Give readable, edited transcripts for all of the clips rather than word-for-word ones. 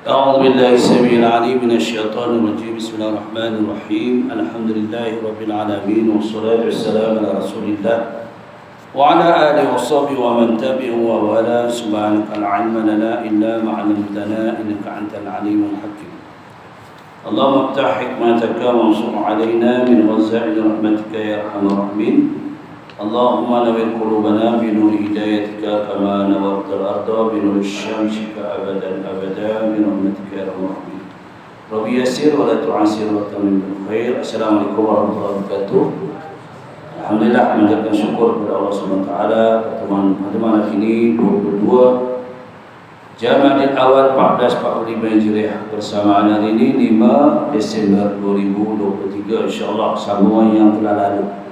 أعوذ بالله السميع العليم من الشيطان الرجيم. بسم الله الرحمن الرحيم. الحمد لله رب العالمين والصلاة والسلام على رسول الله وعلى آله وصحبه ومن تبعه ووالاه. سبحانك لا علم لنا إلا ما علمتنا إنك أنت العليم الحكيم. اللهم افتح حكمتك وانصر علينا من غزائر رحمتك يا أرحم الراحمين. اللهم نور قلوبنا بنور هدايتك كما نورت الأرض بنور شمسك أبدا أبدا برحمتك يا أرحم الراحمين. ربي يسر ولا تعسر وتمم بالخير. Assalamualaikum warahmatullahi wabarakatuh. Alhamdulillah, mengucapkan syukur kepada Allah SWT. Pertemuan pada malam ini 22 Jamadil Awal 1445 Hijriah, bersamaan hari ini 5 Desember 2023. InsyaAllah sambungan yang telah lalu.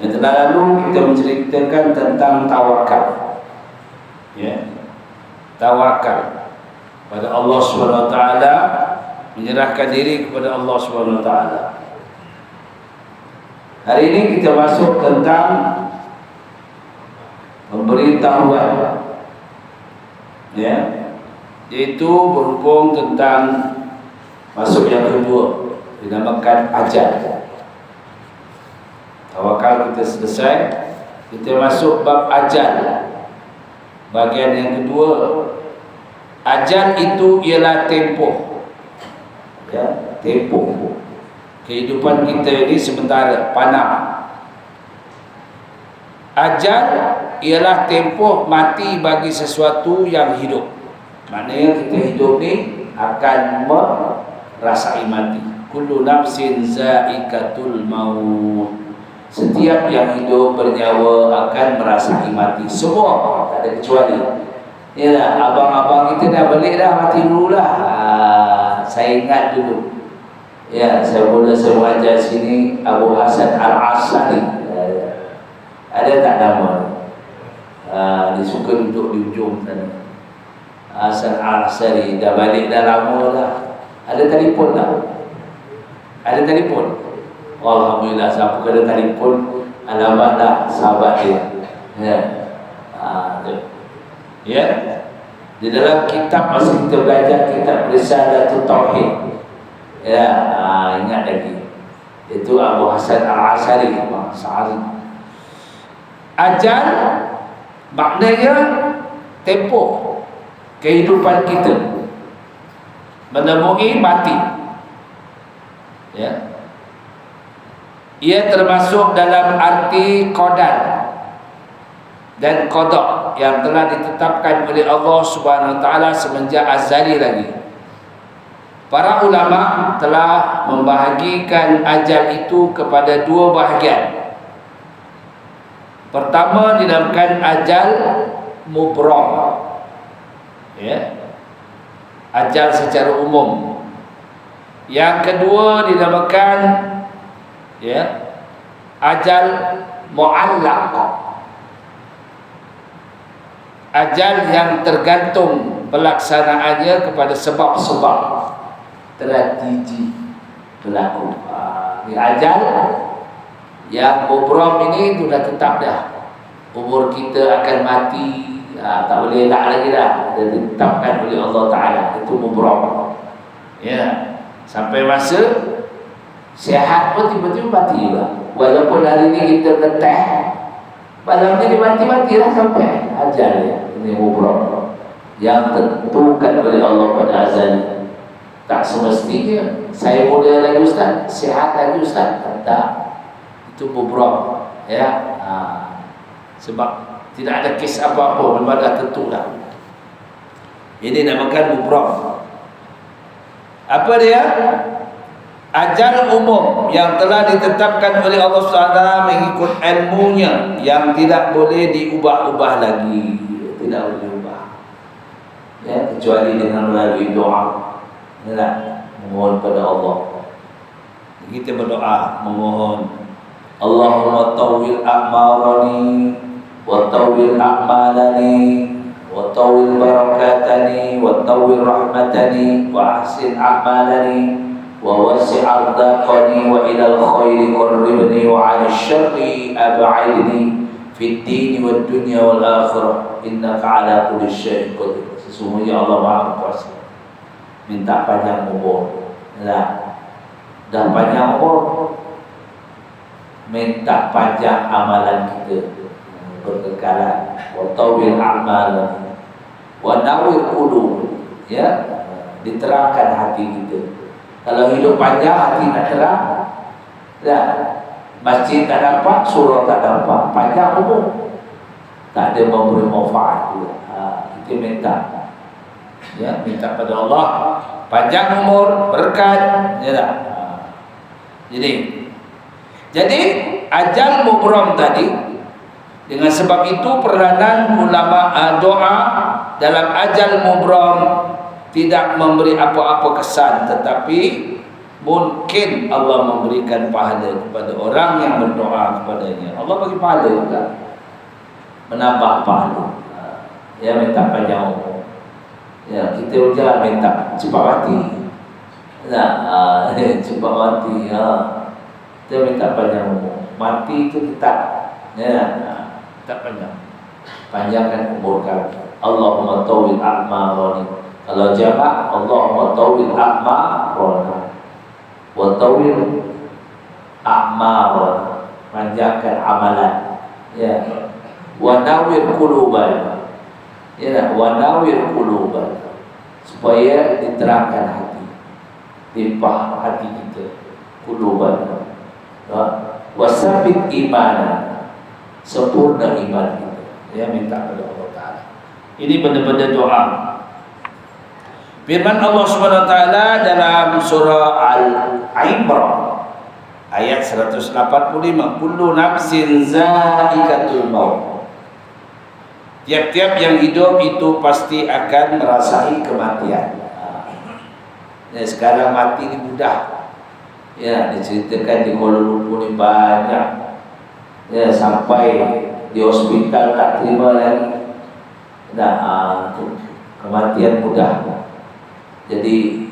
Yang telah lalu kita menceritakan tentang tawakal. Ya. Tawakal pada Allah SWT, menyerahkan diri kepada Allah SWT. Hari ini kita masuk tentang pemberitahuan, ya, yaitu berhubung tentang masuk yang kedua, dinamakan ajal. Tawakal kita selesai, kita masuk bab ajal, bagian yang kedua. Ajal itu ialah tempoh, ya, tempoh kehidupan kita ini sementara, panah. Ajal ialah tempoh mati bagi sesuatu yang hidup. Maknanya kita hidup ni akan merasai mati. Kullu nafsin za'iqatul maut. Setiap yang hidup bernyawa akan merasai mati. Semua, tak ada kecuali. Ya, abang-abang kita dah balik dah, mati dulu lah. Saya ingat dulu. Ya, saya mengajar sini Abu Hasan Al-Asari. Ada tak nama? Dia suka duduk di ujung sana. Hasan Al-Asari dah balik dah lama dah. Ada telefon tak? Ada telefon? Alhamdulillah, siapa kena telefon, alamat dah sahabat dia. Ya. Ya. Di dalam kitab masa kita belajar kitab Risalatul Tauhid. Ya, ingat lagi. Itu Abu Hasan Al-Asari. Ajal maknanya tempoh kehidupan kita menemui mati. Ya. Ia termasuk dalam arti qadar dan qada yang telah ditetapkan oleh Allah Subhanahu wa taala semenjak azali lagi. Para ulama telah membahagikan ajal itu kepada dua bahagian. Pertama dinamakan ajal mubram. Ya. Ajal secara umum. Yang kedua dinamakan, ya, ajal mu'allaq. Ajal yang tergantung pelaksanaannya kepada sebab-sebab strategi berlaku. Di ajal yang mubram ini sudah tetap dah. Umur kita akan mati, tak boleh elak lagi dah. Dia ditetapkan oleh Allah Ta'ala. Itu mubram. Ya. Sampai masa sihat pun tiba-tiba mati juga. Walaupun hari ini kita letih, malam ni mati-mati lah sampai ajal ya. Ini mubram yang tentukan oleh Allah pada azal. Tak semestinya saya muda lagi ustaz, sihat lagi ustaz. Tak. Itu mubram. Ya. Sebab tidak ada kes apa-apa, memang dah tentu dah. Ini namakan mubram. Apa dia? Ajal umum yang telah ditetapkan oleh Allah SWT mengikut ilmunya, yang tidak boleh diubah-ubah lagi. Tidak boleh diubah, ya, kecuali dengan melalui doa. Ya, memohon pada Allah. Kita berdoa memohon, Allahumma tawwil a'marani wa tawwil a'malani wa tawwil barakatani wa tawwil rahmatani wa ahsin a'malani wa wasi' ardaqani wa ilal khairi qarribni wa 'ala syarri ab'idni fid din wad dunya wal akhirah innaka 'ala kulli syai'in qadir. Sesungguhnya Allah Maha Kuasa. minta panjang umur. Ya. Dan panjang umur, minta panjang amalan kita, berkekalan. Wa tawil a'mal wa nawir qulub, ya, diterangkan hati kita. Kalau hidup panjang, hati tak terang, ya, masjid tak nampak, surau tak nampak, panjang umur, tak ada memberi manfaat juga. Kita minta, ya, minta pada Allah panjang umur, berkat, ya tak? Jadi ajal mubram tadi, dengan sebab itu peranan ulama doa dalam ajal mubram tidak memberi apa-apa kesan, tetapi mungkin Allah memberikan pahala kepada orang yang berdoa kepadanya. Allah bagi pahala juga, menambah pahala. Ya, minta panjang umur. Ya, kita jangan minta cepat mati. Nah, cepat mati. Ya, kita minta panjang umur. Mati itu kita, ya, tak panjang. Panjangkan umur kami. Allahumma tawil a'marani. Kalau jamak, Allahumma tawil a'marana wa tawil a'marana, panjangkan amalan, ya, wa nawir qulubana, ya, wa nawir qulubana, supaya diterangkan hati, limpah hati kita, qulubana, wa sabit imana, sempurna iman kita. Ya, minta kepada Allah Ta'ala. Ini benar-benar doa. Firman Allah Subhanahu wa taala dalam surah Al-Imran ayat 185, kullu nafsin za'iqatul maut. Tiap-tiap yang hidup itu pasti akan merasai kematian. Ya, sekarang mati ini mudah. Ya, diceritakan di Kuala Lumpur ini banyak. Ya, sampai di hospital tak terima lagi. Nah, kematian mudah. Jadi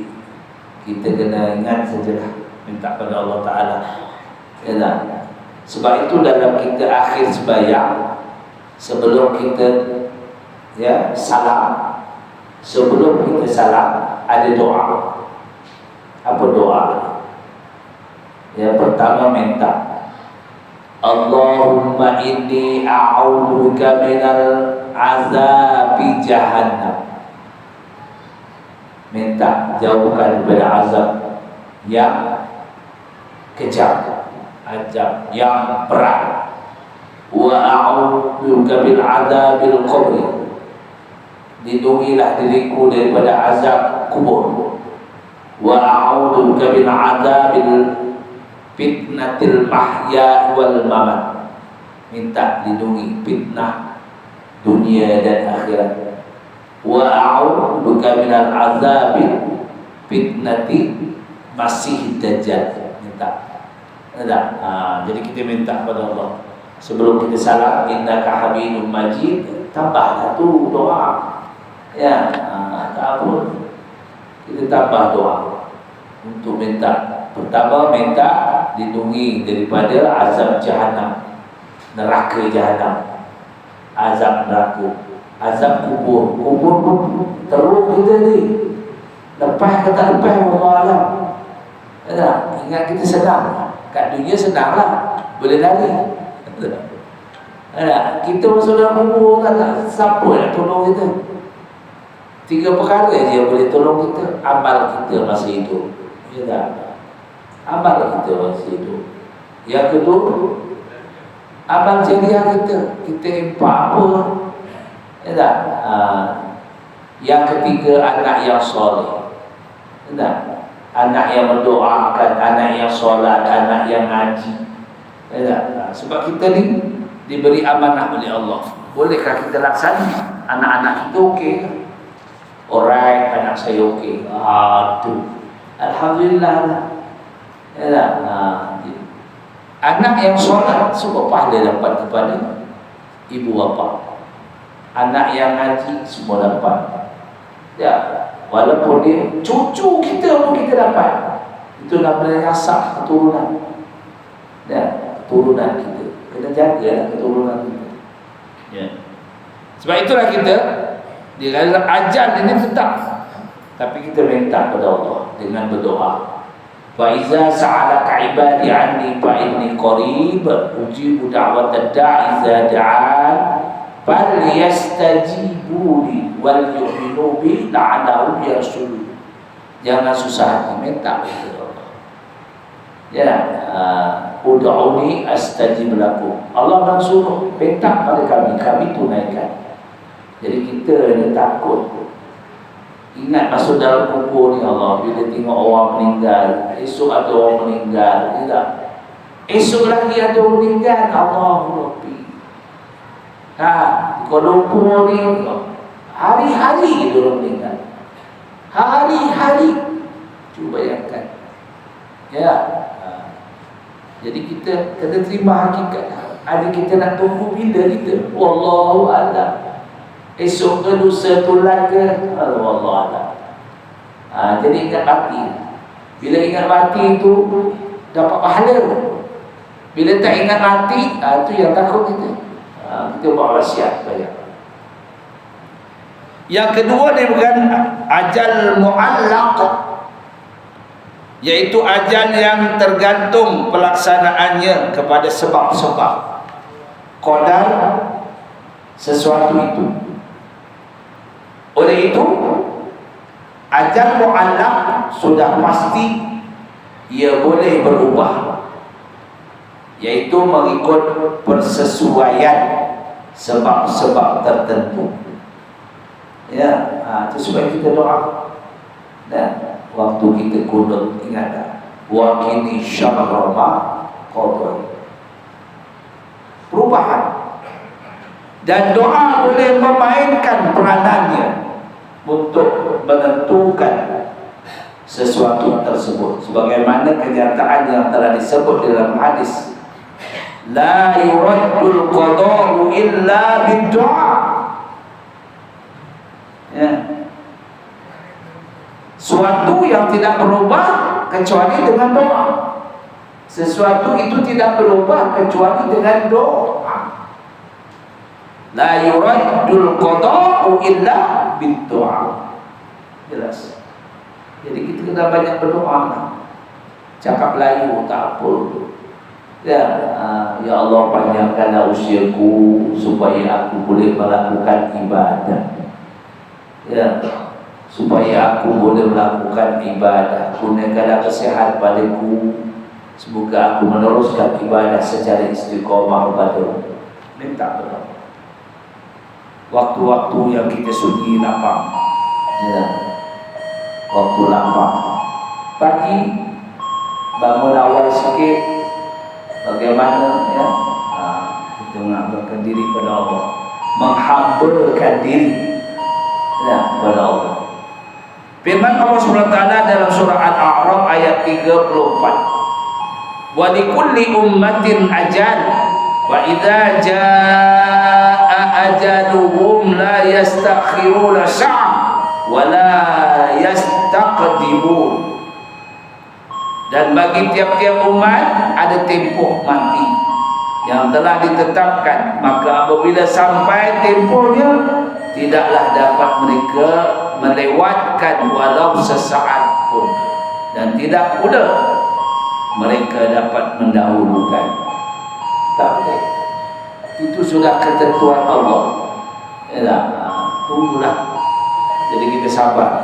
kita kena ingat sajalah, minta pada Allah Ta'ala, ya tak? Sebab itu dalam kita akhir sembahyang, sebelum kita, ya, salam, sebelum kita salam ada doa. Apa doa? Ya, pertama minta, Allahumma inni a'udzubika minal azabi jahannam. Minta jauhkan daripada azab yang kejam, azab yang berat. Wa a'udzubika bil adzabil qabr. Lindungilah diriku daripada azab kubur. Wa a'udzubika bil adzabil fitnatil mahya wal mamat. Minta lindungi fitnah dunia dan akhirat. Wa a'udzubika minal azabi fitnati masih dajjal. Minta. Jadi kita minta pada Allah sebelum kita salam, innaka hamidum majid, tambahlah tu doa. Ya, tak apa, kita tambah doa untuk minta. Pertama minta lindungi daripada azab jahanam, neraka jahanam, azab neraka, azab kubur. Kubur pun teruk kita ni, lepas ke tak lepas Allah alam. Ingat kita senang, kat dunia senanglah, boleh lari. Kita masuk dalam kubur kan, siapa nak tolong kita? 3 perkara je yang boleh tolong kita. Amal kita masih hidup, ya tak? Amal kita masih hidup. Yang kedua, amal jariah kita, kita impak apa, ya tak? Yang ketiga, anak yang soleh, ya tak? Anak yang mendoakan, anak yang solat, anak yang ngaji, ya tak? Sebab kita ni diberi amanah oleh Allah. Bolehkah kita laksana? Anak-anak kita okey? Alright, anak saya okey. Aduh, alhamdulillah lah. Ya tak? Anak yang solat, semua pahala dapat kepada ibu bapa. Anak yang ngaji, semua dapat. Ya, walaupun dia cucu kita pun kita dapat. Itu namanya nasab, keturunan. Ya, keturunan kita. Kena jaga keturunan kita. Ya. Sebab itulah kita di dalam ajal ini tetap. Tapi kita minta kepada Allah dengan berdoa. Fa iza sa'alaka ibadi anni fa inni qarib ujibu da'watad da'i idza da'an falyastajibu li wal yu'minu bi la'allahum yarshudun. Jangan susah hati, minta kepada Allah. Ya, ud'uni astajib lakum. Allah mensuruh minta pada kami, kami tunaikan. Jadi kita ni takut. Ingat masuk dalam kubur ni Allah, bila tengok orang meninggal, esok ada orang meninggal, tidak. Esok lagi ada orang meninggal, Allahu Rabbi. Kalau kubur ni hari-hari dia orang meninggal. Hari-hari. Cuba bayangkan. Ya. Jadi kita kena terima hakikat. Ada kita nak tunggu bila kita. Wallahu a'lam. Esok ke lusa tulang ke, Allah Allah. Jadi ingat mati. Bila ingat mati itu dapat pahala. Bila tak ingat mati, itu yang takut kita. Kita buat wasiat banyak. Yang kedua dia bukan ajal mu'allaq, iaitu ajal yang tergantung pelaksanaannya kepada sebab-sebab qadar sesuatu itu. Oleh itu, ajal mu'allaq sudah pasti ia boleh berubah, iaitu mengikut persesuaian sebab-sebab tertentu. Ya, itu sebab kita doa. Dan waktu kita kunut, ingat tak? Wa kini syarra ma qadar. Perubahan. Dan doa boleh memainkan peranannya untuk menentukan sesuatu tersebut, sebagaimana kenyataan yang telah disebut dalam hadis, la yuraddul qada'u illa bid-du'a. Ya. Suatu yang tidak berubah kecuali dengan doa. Sesuatu itu tidak berubah kecuali dengan doa. La yuraddul qada'u illa bid-du'a. Jelas. Jadi kita kena banyak berdoa. Cakap Melayu tak apa. Ya, ya Allah panjangkanlah usiaku supaya aku boleh melakukan ibadah. Ya, supaya aku boleh melakukan ibadah. Kurniakanlah kesihatan padaku. Semoga aku meneruskan ibadah secara istiqamah padamu. Minta berdoa. Waktu-waktu yang kita sunyi lapang, ya. Waktu lapang, pagi bangun awal sikit, bagaimana ya? Kita menghambakan diri pada Allah, menghambakan diri ya pada Allah. Firman Allah SWT dalam surah Al-A'raf ayat 34, wa likulli ummatin ajal wa idza jaa ajaluhum la yastakhiruna sa'a wa la yastaqdimun. Dan bagi tiap-tiap umat ada tempoh mati yang telah ditetapkan, maka apabila sampai tempohnya tidaklah dapat mereka melewatkan walau sesaat pun, dan tidak pula mereka dapat mendahulukan. Tak boleh. Itu sudah ketentuan Allah. Ya, tunggulah. Jadi kita sabar.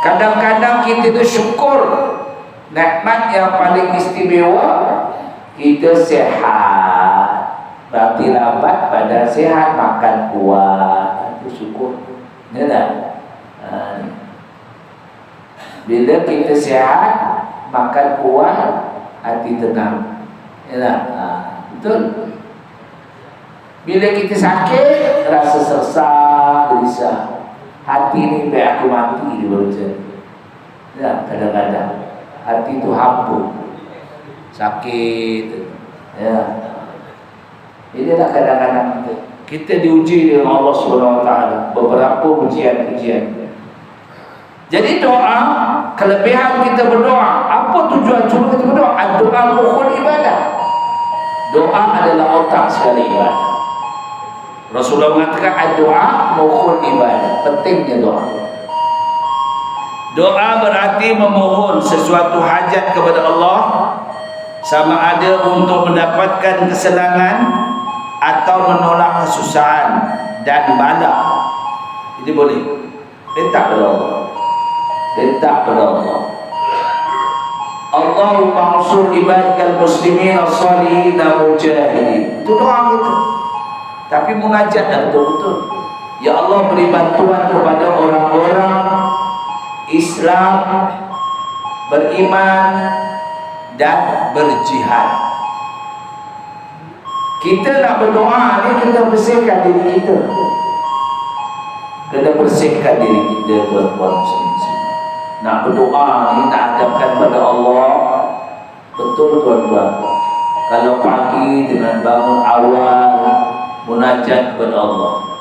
Kadang-kadang kita itu syukur nikmat yang paling istimewa, kita sehat. Berarti lambat badan sehat, makan kuat. Itu syukur. Ya tak? Bila kita sehat, makan kuat, hati tenang. Ya tak? Betul. Bila kita sakit, rasa sesak, gelisah. Hati ni baik aku mati dia baru macam. Ya, kadang-kadang hati tu hampa, sakit. Ya. Ini adalah kadang-kadang kita diuji dengan Allah SWT. Beberapa ujian-ujian. Jadi doa, kelebihan kita berdoa. Apa tujuan cuma kita berdoa? Doa mukhul ibadah. Doa adalah otak sekali ibadah. Rasulullah mengatakan doa mukhul ibadah. Pentingnya doa. Doa berarti memohon sesuatu hajat kepada Allah, sama ada untuk mendapatkan kesenangan atau menolak kesusahan dan bala. Ini boleh. Letak pada Allah. Letak pada Allah. Allahumma ansur ibadikal muslimin as-salihin mujahidin. Itu doa kita. Tapi munajat dah betul-betul. Ya Allah, beri bantuan kepada orang-orang Islam beriman dan berjihad. Kita nak berdoa ni, kita bersihkan diri kita. Kena bersihkan diri kita, tuan-tuan muslimin. Nak berdoa ni, nak hadapkan pada Allah. Betul tuan-tuan. Kalau pagi dengan bangun awal, munajat kepada Allah.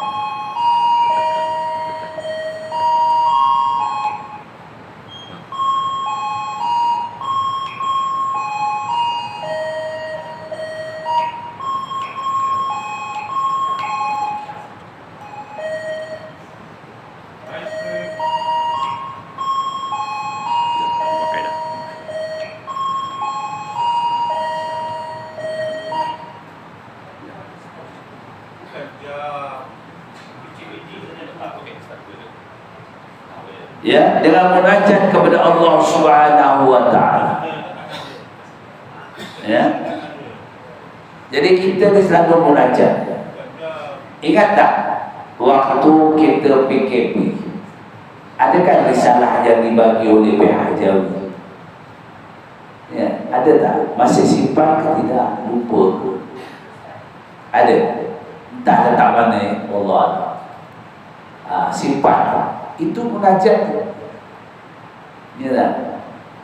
Ya, dengan munajat kepada Allah Subhanahu wa taala. Ya. Jadi kita ni selalu munajat. Ingat tak waktu kita PKP, adakah risalah yang dibagi oleh pihak Jawi? Ya, ada tak? Masih simpan ke tidak? Lupa. Ada. Entah letak mana, Allah. Simpan. Itu munajat. Ya tak?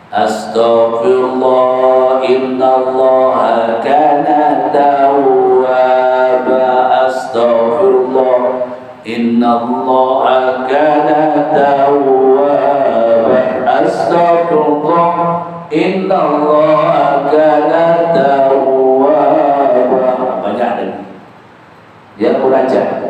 Astaghfirullah innallaha kana tawwaba. Astaghfirullah innallaha kana tawwaba. Astaghfirullah innallaha kana tawwaba. Banyak lagi. Dia munajat.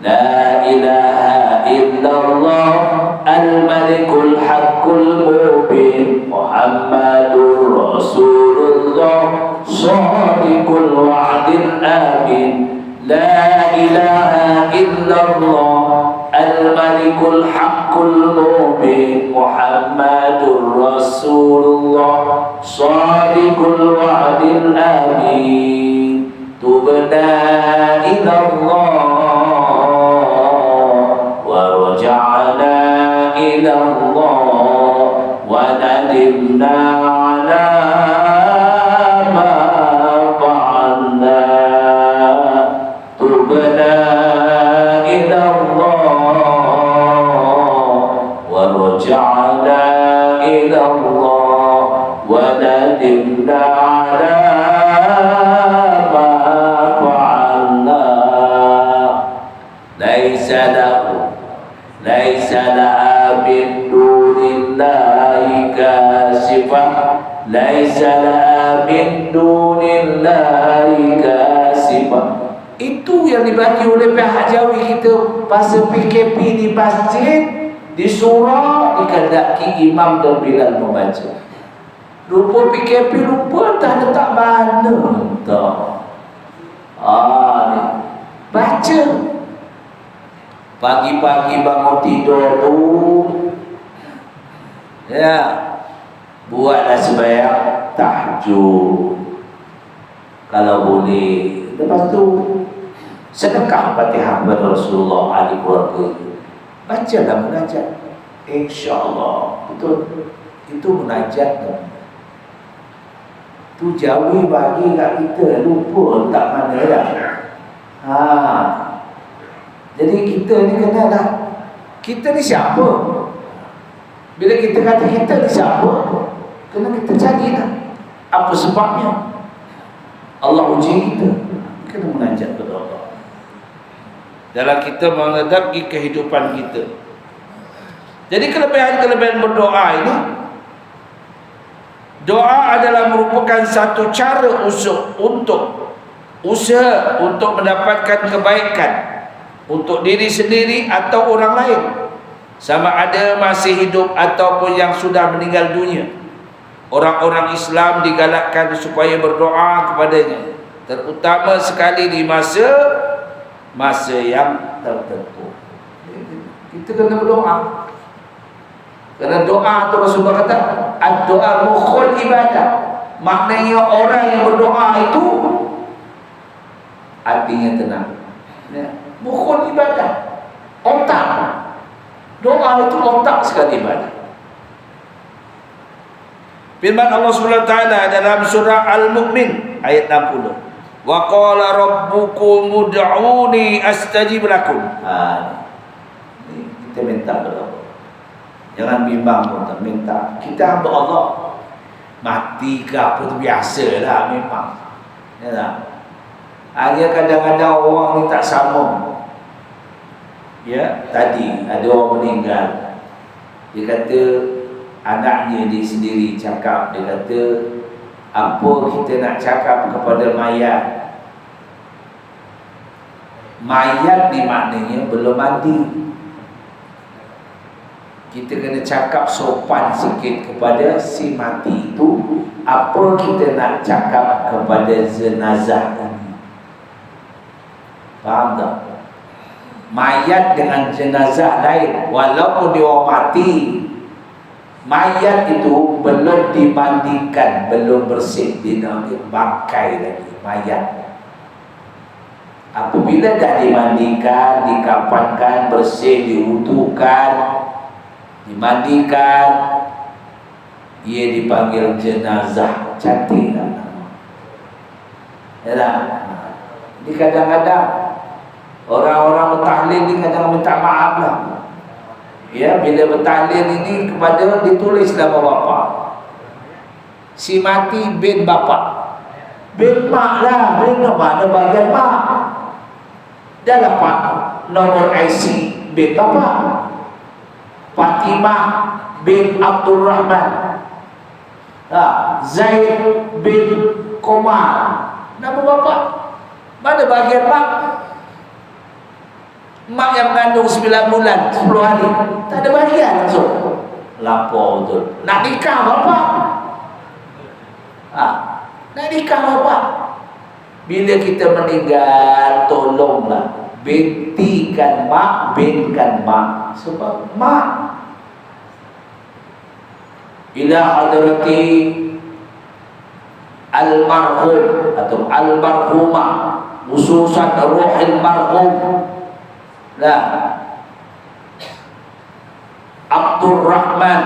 La ilaha illallah al-malikul haqqul mubin Muhammadur Rasulullah shadiqul wa'dil amin. La ilaha illallah al-malikul haqqul mubin Muhammadur Rasulullah shadiqul wa'dil amin. Tubna ila Allah إلى الله وندمنا على ما فعلنا. تبنا إلى الله ورجعنا إلى الله وندمنا على ما فعلنا. ليس لها من دون الله كاشفة. ليس لها من دون الله كاشفة. Itu yang dibagi oleh pihak Jawi kita pasal PKP di masjid, di surau, dikendaki imam dan bilal membaca. Lupa PKP, lupa tak letak mana. Tak. Ni. Baca. Pagi-pagi bangun tidur tu, ya, buatlah sembahyang tahajud kalau boleh. Lepas tu sedekah Fatihah kepada Rasulullah, ahli keluarga. Bacalah munajat. InsyaAllah. Betul. Itu munajat. Tu Jawi bagi kat kita, lupa tak mana dah. Jadi kita ni kena dah. Kita ni siapa? Bila kita kata kita ni siapa, kena kita cari dah. Apa sebabnya? Allah uji kita. Kena munajat kepada Allah dalam kita menghadapi kehidupan kita. Jadi kelebihan-kelebihan berdoa ini, doa adalah merupakan satu cara untuk usaha untuk mendapatkan kebaikan untuk diri sendiri atau orang lain. sama ada masih hidup ataupun yang sudah meninggal dunia, orang-orang Islam digalakkan supaya berdoa kepadanya, terutama sekali di masa yang tertentu. Kita kena berdoa. Kerana doa tu Rasulullah kata, ad-doa mukhul ibadah. Maknanya orang yang berdoa itu hatinya tenang. Ya. Mukhul ibadah. Otak. Doa itu otak sekali ibadah. Firman Allah SWT dalam surah Al-Mu'min ayat 60. Wa qala rabbukum ud'uni astajib lakum. Kita minta berdoa. Jangan bimbang pun minta. Kita hamba Allah. Mati ke apa tu biasalah memang. Ya tak? Ada kadang-kadang orang ni tak sambung. Ya, tadi ada orang meninggal. Dia kata anaknya dia sendiri cakap, dia kata apa kita nak cakap kepada mayat? Mayat ni maknanya belum mati. Kita kena cakap sopan sikit kepada si mati itu. Apa kita nak cakap kepada jenazah ini? Faham tak? Mayat dengan jenazah lain. Walaupun dia orang mati, mayat itu belum dimandikan, belum bersih, dia bangkai lagi mayat. Apabila dah dimandikan, dikapankan, bersih, diwudukan, dimandikan, ia dipanggil jenazah. Cantik tak? Ya tak? Jadi kadang-kadang orang-orang bertahlil ni kadang minta maaf lah. Ya, bila bertahlil ini kepada ditulislah bapa. Si mati bin bapa. Bin mak lah, bin mana bagian mak. Dah dapat nomor IC bin bapa. Fatimah bin Abdul Rahman, Zaid bin Komar. Nama bapa. Mana bagian mak? Mak yang mengandung 9 bulan 10 hari, tak ada bagian langsung. Lapor betul. Nak nikah bapa. Nak nikah bapa. Bila kita meninggal, tolonglah bintikan mak, binkan mak. Sebab mak ila hadrati almarhum atau almarhumah, khususan ruhil marhum lah Abdul Rahman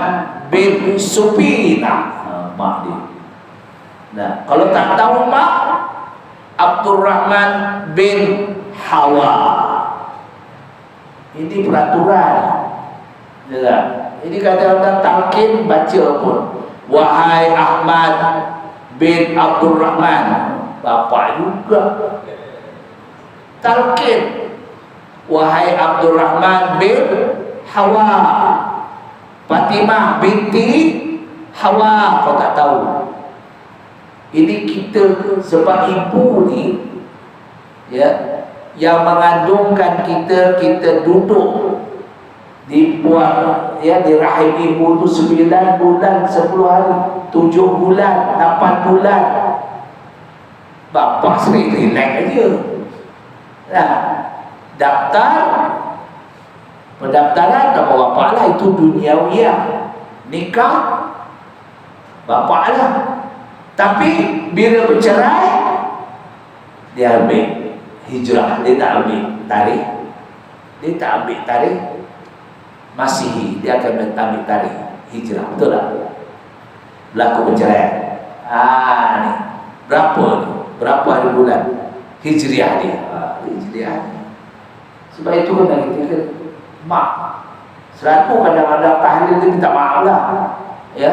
bin Supina, mak dia. Nah, kalau tak tahu mak, Abdul Rahman bin Hawa. Ini peraturan. Ya. Ini kadang-kadang talqin baca pun. Wahai Ahmad bin Abdul Rahman, bapa juga. Talqin. Wahai Abdul Rahman bin Hawa, Fatimah binti Hawa. Kau tak tahu. Ini kita sebab ibu ni, ya, yang mengandungkan kita, kita duduk dibuat, ya, di rahim ibu tu 9 bulan 10 hari, 7 bulan 8 bulan. Bapa sering relax aja. Nah, daftar pendaftaran nama bapa lah, itu duniawiah. Nikah bapa lah. Tapi bila bercerai, dia ambil hijrah, dia tak ambil tarikh. Dia tak ambil tarikh Masihi, dia akan ambil tarikh hijrah. Betul tak? Berlaku perceraian. Ni berapa ni? Berapa hari bulan hijriah dia? Hijriah. Sebab itu kena kita mak. Selaku kadang-kadang tahlil dia minta maaf lah. Ya.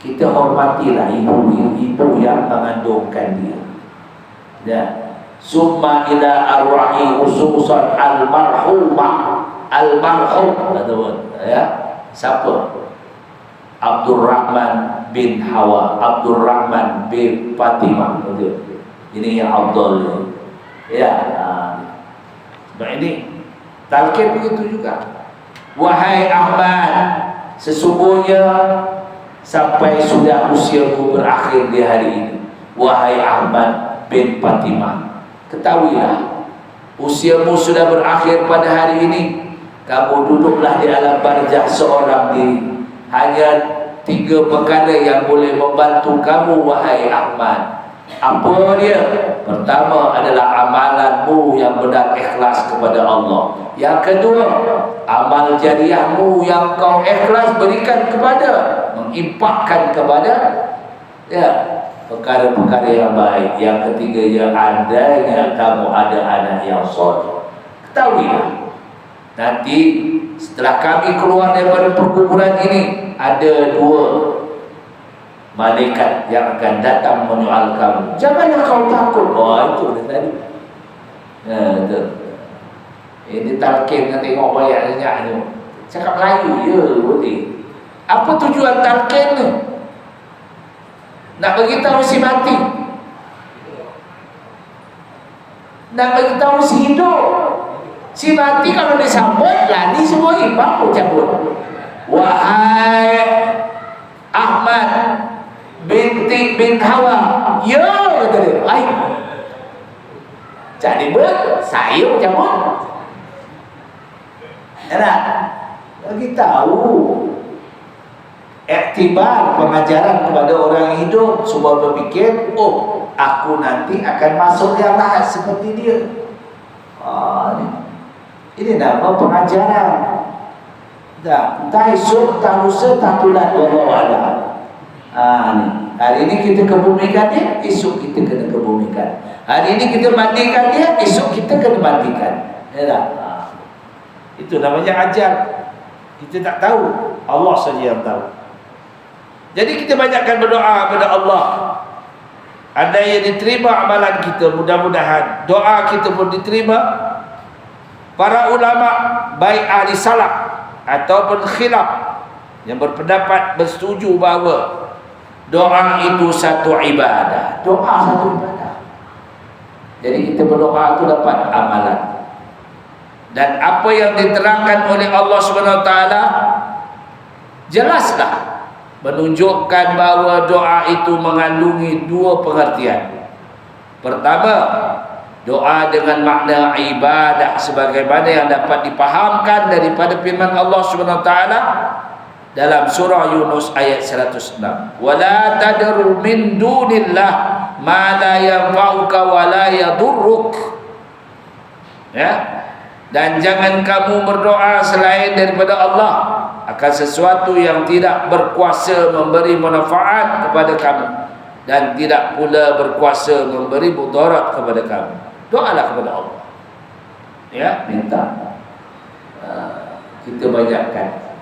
Kita hormatilah ibu yang mengandungkan dia. Ya. Summa ila arwahi khususan almarhumah, almarhum ataupun, ya, siapa? Abdul Rahman bin Hawa, Abdul Rahman bin Fatimah. Betul. Ini yang Abdul. Ya. Sebab ini talqin begitu juga. Wahai Ahmad, sesungguhnya sampai sudah usiamu berakhir di hari ini. Wahai Ahmad bin Fatimah, ketahuilah usiamu sudah berakhir pada hari ini. Kamu duduklah di alam barzakh seorang diri. Hanya 3 perkara yang boleh membantu kamu, wahai Ahmad. Apa dia? Pertama adalah amalanmu yang benar ikhlas kepada Allah. Yang kedua, amal jariahmu yang kau ikhlas berikan kepada, menginfakkan kepada perkara-perkara yang baik. Yang ketiga, yang adanya kamu ada anak yang soleh. Ketahuilah, nanti setelah kami keluar daripada perkuburan ini, ada 2 malaikat yang akan datang menyoal kamu. Janganlah kau takut. Oh, itu dia tadi. Itu. Ini talqin nak tengok banyak-banyak ni. Cakap Melayu je boleh. Apa tujuan talqin ni? Nak beritahu si mati, nak beritahu si hidup. Si mati kalau disambut, lari semua imam pun cabut. Wahai Ahmad bin Hawa, ya, kata dia. Ay, jadi saya pun cabut. Enak bagi tahu iktibar pengajaran kepada orang hidup, semua berfikir, oh, aku nanti akan masuk yang lahat seperti dia. Ini nama pengajaran. Tak esok, tak lusa, tak tulat, wallahu a'lam. Hari ini kita kebumikan dia, esok kita kena kebumikan. Hari ini kita mandikan dia, esok kita kena mandikan. Itu namanya ajal. Kita tak tahu, Allah saja yang tahu. Jadi kita banyakkan berdoa kepada Allah. Andai yang diterima amalan kita, mudah-mudahan doa kita pun diterima. Para ulama, baik ahli salaf ataupun khilaf, yang berpendapat bersetuju bahawa doa itu satu ibadah. Doa satu ibadah. Jadi kita berdoa itu dapat amalan. Dan apa yang diterangkan oleh Allah SWT jelaslah menunjukkan bahawa doa itu mengandungi 2 pengertian. Pertama, doa dengan makna ibadah sebagaimana yang dapat dipahamkan daripada firman Allah SWT dalam surah Yunus ayat 106. Wala tad'u min dunillah ma la yanfa'uka wa la yadurruk. Ya. Dan jangan kamu berdoa selain daripada Allah akan sesuatu yang tidak berkuasa memberi manfaat kepada kamu dan tidak pula berkuasa memberi mudarat kepada kamu. Doalah kepada Allah. Ya, minta. Kita banyakkan.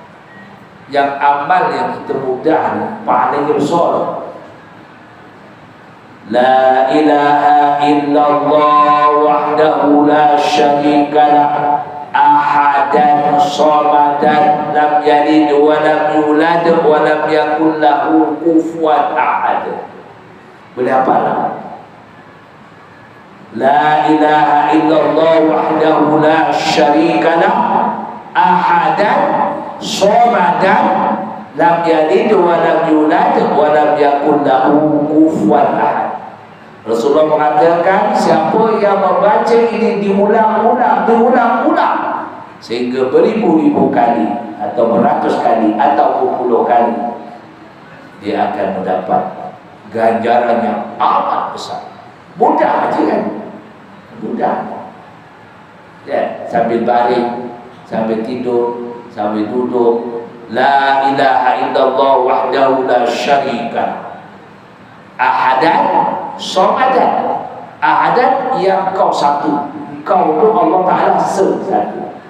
Yang amal yang kita mudah paling besar. La ilaha illallah wahdahu la syarika lah, ahadan shamadan, lam yalid wa lam yulad wa lam yakul lahu kufuwan ahad. Boleh hafal? La ilaha illallah wahdahu la syarika lah, ahadan shamadan, lam yalid wa lam yulad wa lam yakul lahu kufuwan ahad. Rasulullah mengatakan, siapa yang membaca ini diulang-ulang sehingga beribu-ribu kali atau beratus kali atau berpuluh kali, dia akan mendapat ganjaran yang amat besar. Mudah aja kan? Mudah. Ya, sambil baring, sambil tidur, sambil duduk. La ilaha illallah wahdahu la syarika, ahadan somadan. Ahadan yang kau satu, kau itu Allah Ta'ala satu.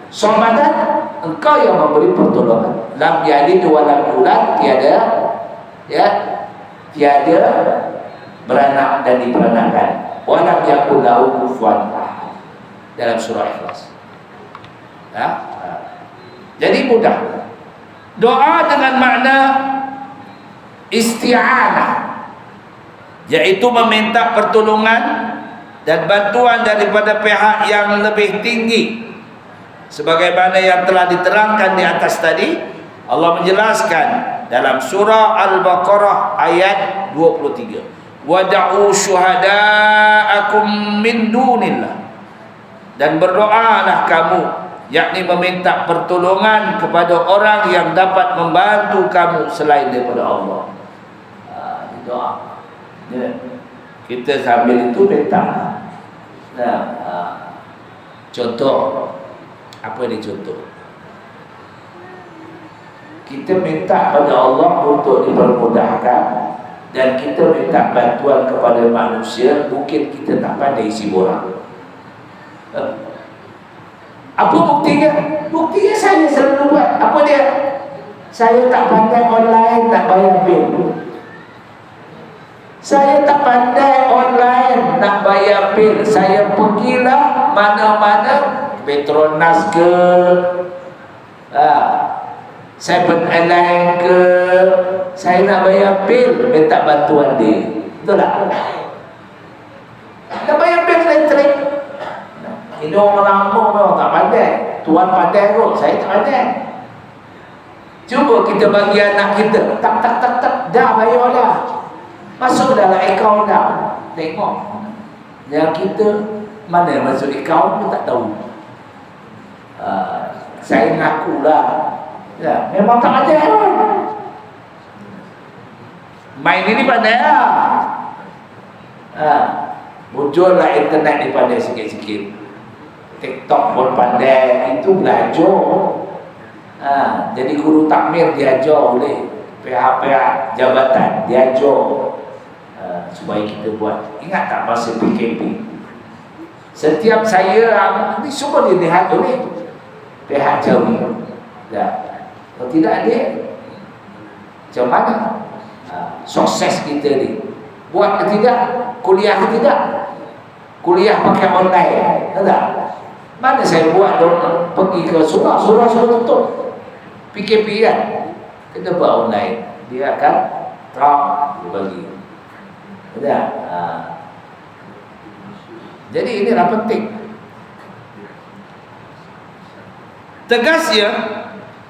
Somadan, engkau yang memberi pertolongan. Lam yalid wa lam yulad, tiada beranak dan diperanakan. Wa lam yakul lahu kufuwan ahad, dalam surah Ikhlas. Jadi mudah. Doa dengan makna isti'anah, yaitu meminta pertolongan dan bantuan daripada pihak yang lebih tinggi sebagaimana yang telah diterangkan di atas tadi. Allah menjelaskan dalam surah Al-Baqarah ayat 23, wada'u syuhada'akum min dunillah, dan berdoalah kamu, yakni meminta pertolongan kepada orang yang dapat membantu kamu selain daripada Allah. Doa. Ya. Kita sambil itu minta. Contoh, apa ini contoh? Kita minta pada Allah untuk dipermudahkan, dan kita minta bantuan kepada manusia. Mungkin kita tak pandai isi borang. Apa buktinya? Buktinya saya selalu buat. Apa dia? Saya tak pandai online nak bayar bil. Saya tak pandai online nak bayar bil. Saya pergilah mana-mana, Petronas ke, 7-Eleven ke, saya nak bayar bil, minta bantuan dia. Betul tak? Nak bayar bil elektrik. Ini orang lama memang tak pandai. Tuan pandai kot, saya tak pandai. Cuba kita bagi anak kita, tak, dah bayar dah. Masuk dalam akaun dah. Tengok. Yang kita, mana yang masuk akaun pun tak tahu. Saya ngakulah. Ya, memang tak ada. Main ini pandai lah. Muncullah internet ni pandai sikit-sikit. TikTok pun pandai. Itu belajar. Jadi guru takmir diajar oleh pihak-pihak jabatan, diajar supaya kita buat. Ingat tak masa PKP? Setiap saya ni semua dilihat oleh pihak Jawi. Kalau tidak ada, macam mana sukses kita ni? Buat ke tidak? Kuliah ke tidak? Kuliah pakai online, tak? Mana saya buat pergi ke surau tutup. PKP kan? Kita buat online, dia akan drop bagi. Tak? Jadi inilah penting. Tegasnya,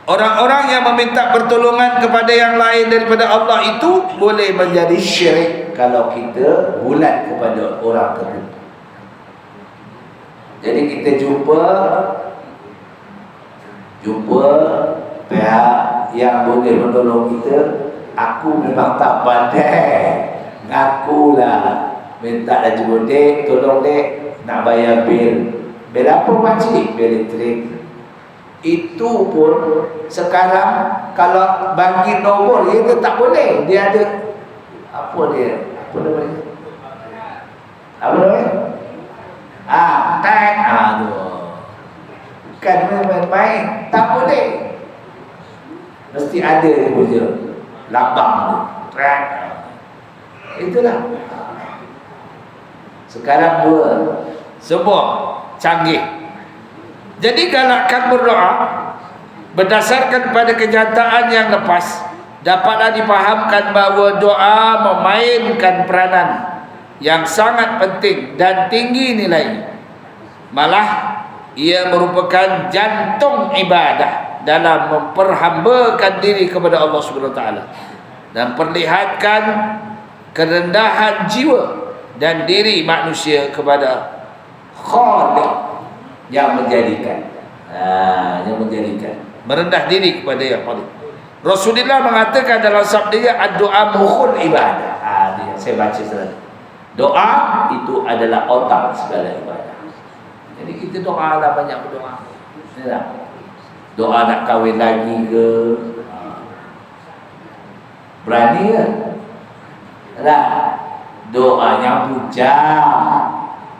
orang-orang yang meminta pertolongan kepada yang lain daripada Allah itu boleh menjadi syirik kalau kita bulat kepada orang tertentu. Jadi kita jumpa pihak yang boleh menolong kita. Aku memang tak pandai, ngakulah, minta dah jemput dek, tolong dek, nak bayar bil. Bil apa pakcik? Bil elektrik. Itu pun sekarang kalau bagi nombor dia tak boleh. Dia ada apa namanya? Tag. Bukan main-main, tak boleh. Mesti ada dia punya lambang tu. Tag. Itulah. Sekarang semua canggih. Jadi galakkan berdoa berdasarkan pada kenyataan yang lepas, dapatlah dipahamkan bahawa doa memainkan peranan yang sangat penting dan tinggi nilainya. Malah ia merupakan jantung ibadah dalam memperhambakan diri kepada Allah Subhanahu Wa Taala dan perlihatkan kerendahan jiwa dan diri manusia kepada Khaliq yang menjadikan merendah diri kepada yang Khaliq. Rasulullah mengatakan dalam sabdanya, ad-doa mukhul ibadah. Saya baca selalu, doa itu adalah otak segala ibadah. Jadi kita doa lah, banyak berdoa. Doa nak kahwin lagi ke, berani ke? Doa yang bujang,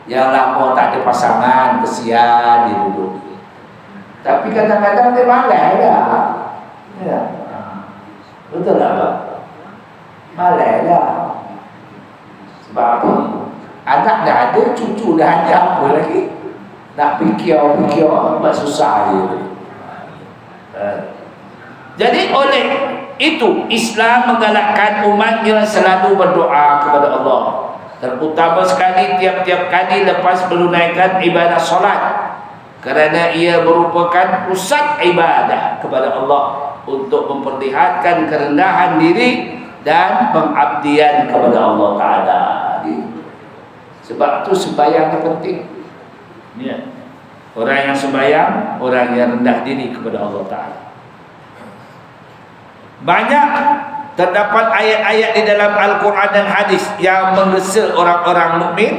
yang lama tak ada pasangan, kesian dia duduk. Tapi kadang-kadang dia malas dah. Ya. Betul tak, Pak? Malas dah. Sebab apa? Anak dah ada, cucu dah ada, apa lagi? Nak fikir buat susah je. Jadi oleh itu Islam menggalakkan umatnya selalu berdoa kepada Allah, terutama sekali tiap-tiap kali lepas menunaikan ibadah solat. kerana ia merupakan pusat ibadah kepada Allah untuk memperlihatkan kerendahan diri dan pengabdian kepada Allah Ta'ala. Sebab itu sembahyang yang penting ya. Orang yang sembahyang, orang yang rendah diri kepada Allah Ta'ala. Banyak terdapat ayat-ayat di dalam Al-Quran dan hadis yang menggesa orang-orang mukmin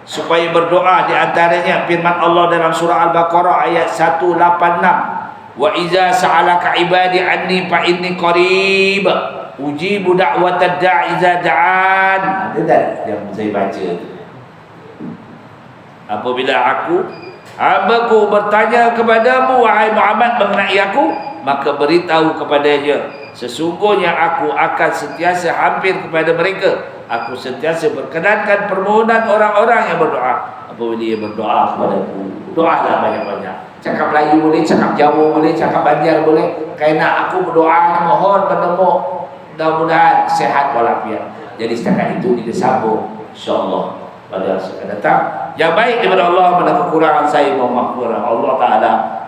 supaya berdoa. Di antaranya firman Allah dalam surah Al-Baqarah ayat 186, wa iza sa'alaka ibadi anni fa inni qarib ujibu da'watad da'i iza da'an. Ada yang saya baca. Apabila hambaku bertanya kepadamu wahai Muhammad mengenai aku, maka beritahu kepadanya, sesungguhnya aku akan sentiasa hampir kepada mereka. Aku sentiasa berkenankan permohonan orang-orang yang berdoa. Apabila dia berdoa kepadaku, doalah banyak-banyak. Cakap Melayu boleh, cakap Jawa boleh, cakap Banjar boleh. Kerana aku berdoa mohon padamu, mudah-mudahan sehat walafiat. Jadi setakat itu kita sambung insya-Allah pada saat datang. Yang baik daripada Allah, mana kekurangan saya mohon maaf kepada Allah Ta'ala.